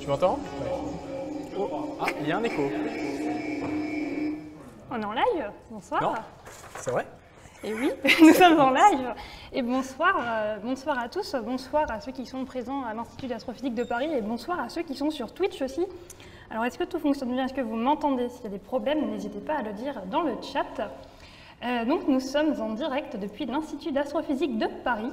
Tu m'entends? Ouais. Oh, ah, il y a un écho. On est en live? Bonsoir. Non, c'est vrai? Et oui, nous sommes en live. Et bonsoir, bonsoir à tous, bonsoir à ceux qui sont présents à l'Institut d'astrophysique de Paris et bonsoir à ceux qui sont sur Twitch aussi. Alors, est-ce que tout fonctionne bien? Est-ce que vous m'entendez? S'il y a des problèmes, n'hésitez pas à le dire dans le chat. Donc, nous sommes en direct depuis l'Institut d'astrophysique de Paris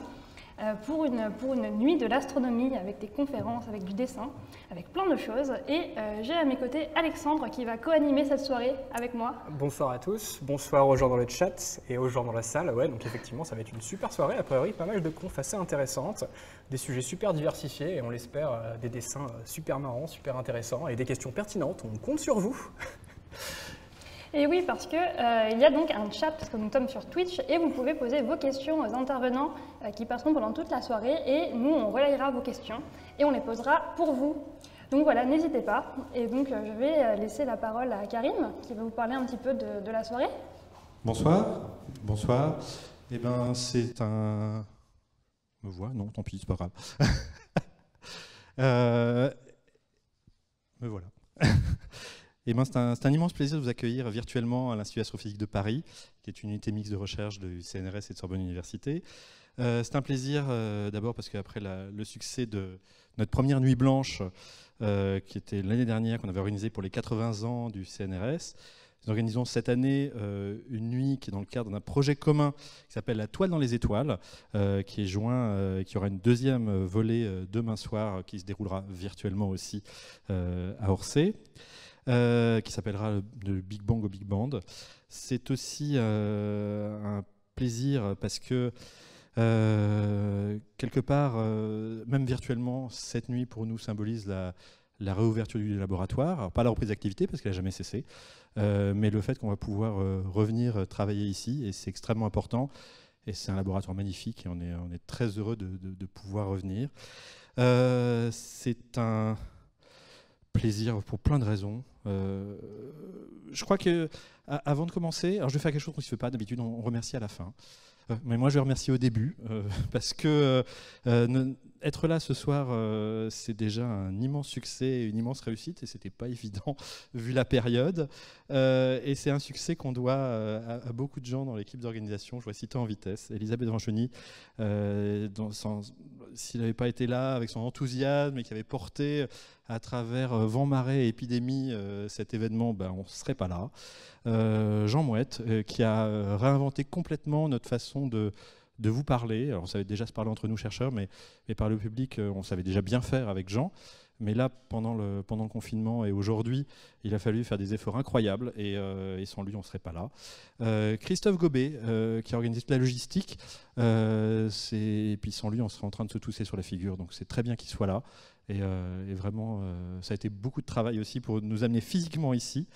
pour une nuit de l'astronomie avec des conférences, avec du dessin, avec plein de choses. Et j'ai à mes côtés Alexandre qui va co-animer cette soirée avec moi. Bonsoir à tous, bonsoir aux gens dans le chat et aux gens dans la salle. Ouais, donc effectivement, ça va être une super soirée. A priori, pas mal de confs assez intéressantes, des sujets super diversifiés et on l'espère, des dessins super marrants, super intéressants et des questions pertinentes. On compte sur vous. Et oui, parce qu'il y a donc un chat, parce que nous sommes sur Twitch, et vous pouvez poser vos questions aux intervenants qui passeront pendant toute la soirée, et nous, on relayera vos questions, et on les posera pour vous. Donc voilà, n'hésitez pas. Et donc, je vais laisser la parole à Karim, qui va vous parler un petit peu de la soirée. Bonsoir. Bonsoir. Eh bien, c'est un... Me voit? Non, tant pis, c'est pas grave. Me voilà. Eh ben, c'est un immense plaisir de vous accueillir virtuellement à l'Institut d'astrophysique de Paris, qui est une unité mixte de recherche du CNRS et de Sorbonne Université. C'est un plaisir d'abord parce qu'après le succès de notre première nuit blanche, qui était l'année dernière, qu'on avait organisée pour les 80 ans du CNRS, nous organisons cette année une nuit qui est dans le cadre d'un projet commun qui s'appelle La Toile dans les étoiles, qui est joint, qui aura une deuxième volée demain soir, qui se déroulera virtuellement aussi à Orsay. Qui s'appellera de Big Bang au Big Band. C'est aussi un plaisir parce que quelque part, même virtuellement, cette nuit pour nous symbolise la réouverture du laboratoire. Alors, pas la reprise d'activité parce qu'elle n'a jamais cessé, mais le fait qu'on va pouvoir revenir travailler ici, et c'est extrêmement important. Et c'est un laboratoire magnifique et on est très heureux de pouvoir revenir. C'est un plaisir pour plein de raisons. Je crois que avant de commencer, alors je vais faire quelque chose qu'on ne se fait pas d'habitude, on remercie à la fin. Mais moi je vais remercier au début parce que être là ce soir, c'est déjà un immense succès, une immense réussite et c'était pas évident vu la période. Et c'est un succès qu'on doit à beaucoup de gens dans l'équipe d'organisation. Je vois citer en vitesse Elisabeth Vancheny, s'il n'avait pas été là avec son enthousiasme et qui avait porté à travers vent, marée et épidémie cet événement, ben, on ne serait pas là. Jean Mouette, qui a réinventé complètement notre façon de vous parler. Alors, on savait déjà se parler entre nous chercheurs, mais parler au public, on savait déjà bien faire avec Jean. Mais là, pendant le confinement et aujourd'hui, il a fallu faire des efforts incroyables et sans lui, on ne serait pas là. Christophe Gobet, qui a organisé toute la logistique, et puis sans lui, on serait en train de se tousser sur la figure. Donc c'est très bien qu'il soit là. Et vraiment, ça a été beaucoup de travail aussi pour nous amener physiquement ici.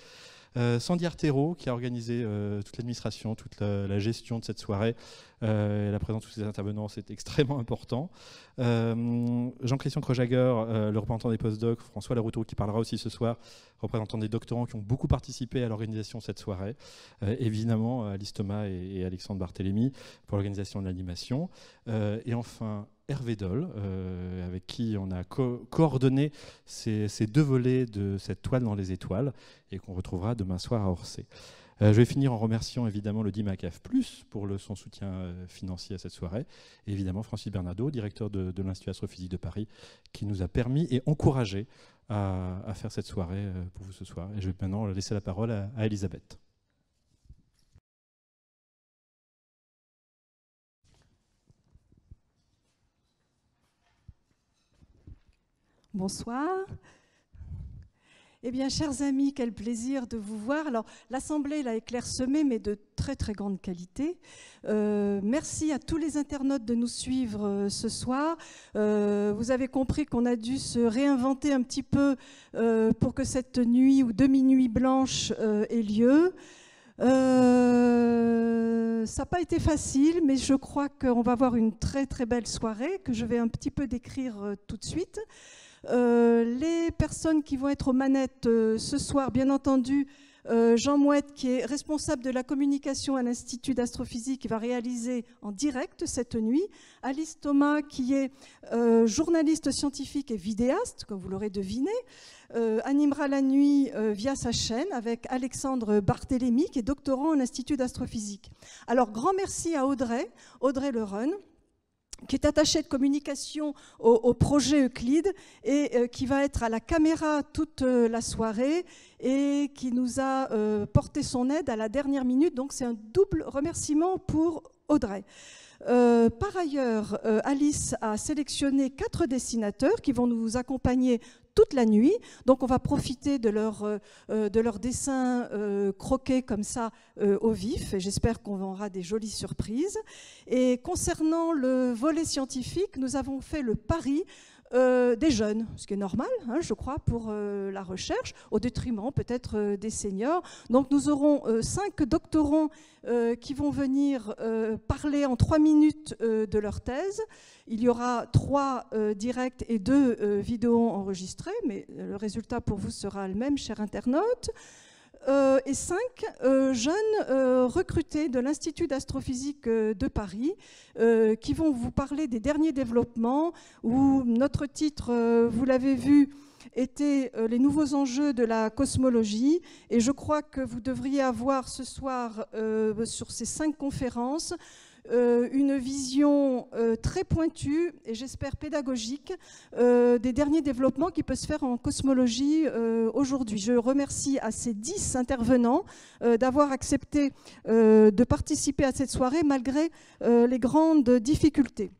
Sandy Artero, qui a organisé toute l'administration, toute la gestion de cette soirée. La présence de tous ces intervenants, c'est extrêmement important. Jean-Christian Krojager, le représentant des postdocs, François Larouteau, qui parlera aussi ce soir, représentant des doctorants qui ont beaucoup participé à l'organisation de cette soirée. Évidemment, Alice Thomas et Alexandre Barthélémy pour l'organisation de l'animation. Et enfin, Hervé Doll, avec qui on a coordonné ces deux volets de cette toile dans les étoiles et qu'on retrouvera demain soir à Orsay. Je vais finir en remerciant évidemment le DIMACAF+, pour son soutien financier à cette soirée, et évidemment Francis Bernardo, directeur de l'Institut d'astrophysique de Paris, qui nous a permis et encouragé à faire cette soirée pour vous ce soir. Et je vais maintenant laisser la parole à Elisabeth. Bonsoir. Eh bien, chers amis, quel plaisir de vous voir. Alors, l'Assemblée là est clairsemée, mais de très très grande qualité. Merci à tous les internautes de nous suivre ce soir. Vous avez compris qu'on a dû se réinventer un petit peu pour que cette nuit ou demi-nuit blanche ait lieu. Ça n'a pas été facile, mais je crois qu'on va avoir une très très belle soirée que je vais un petit peu décrire tout de suite. Les personnes qui vont être aux manettes ce soir, bien entendu, Jean Mouette, qui est responsable de la communication à l'Institut d'astrophysique, qui va réaliser en direct cette nuit. Alice Thomas, qui est journaliste scientifique et vidéaste, comme vous l'aurez deviné, animera la nuit via sa chaîne avec Alexandre Barthélémy, qui est doctorant à l'Institut d'astrophysique. Alors, grand merci à Audrey Lereun, qui est attachée de communication au projet Euclide et qui va être à la caméra toute la soirée et qui nous a porté son aide à la dernière minute. Donc c'est un double remerciement pour Audrey. Par ailleurs, Alice a sélectionné 4 dessinateurs qui vont nous accompagner toute la nuit. Donc on va profiter de leurs dessins croqués comme ça au vif. Et j'espère qu'on aura des jolies surprises. Et concernant le volet scientifique, nous avons fait le pari des jeunes, ce qui est normal, hein, je crois, pour la recherche, au détriment peut-être des seniors. Donc nous aurons 5 doctorants qui vont venir parler en 3 minutes de leur thèse. Il y aura 3 directs et 2 vidéos enregistrées, mais le résultat pour vous sera le même, chers internautes. Et 5 jeunes recrutés de l'Institut d'astrophysique de Paris qui vont vous parler des derniers développements, où notre titre, vous l'avez vu, était les nouveaux enjeux de la cosmologie. Et je crois que vous devriez avoir ce soir, sur ces 5 conférences, une vision très pointue et j'espère pédagogique des derniers développements qui peuvent se faire en cosmologie aujourd'hui. Je remercie à ces 10 intervenants d'avoir accepté de participer à cette soirée malgré les grandes difficultés.